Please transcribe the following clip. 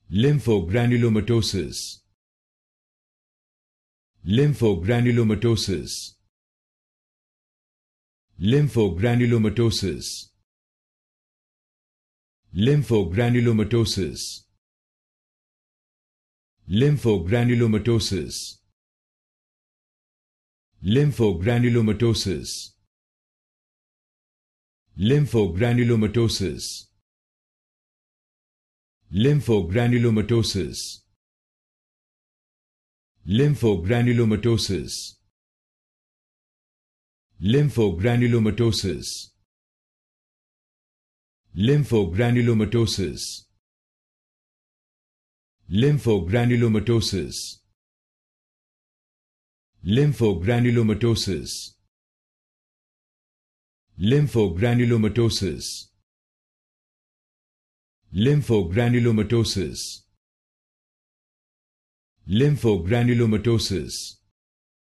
Lymphogranulomatosis. Lymphogranulomatosis. Lymphogranulomatosis. Lymphogranulomatosis. Lymphogranulomatosis. Lymphogranulomatosis. Lymphogranulomatosis. Lymphogranulomatosis. Lymphogranulomatosis. Lymphogranulomatosis. Lymphogranulomatosis. Lymphogranulomatosis. Lymphogranulomatosis. Lymphogranulomatosis. Lymphogranulomatosis. Lymphogranulomatosis.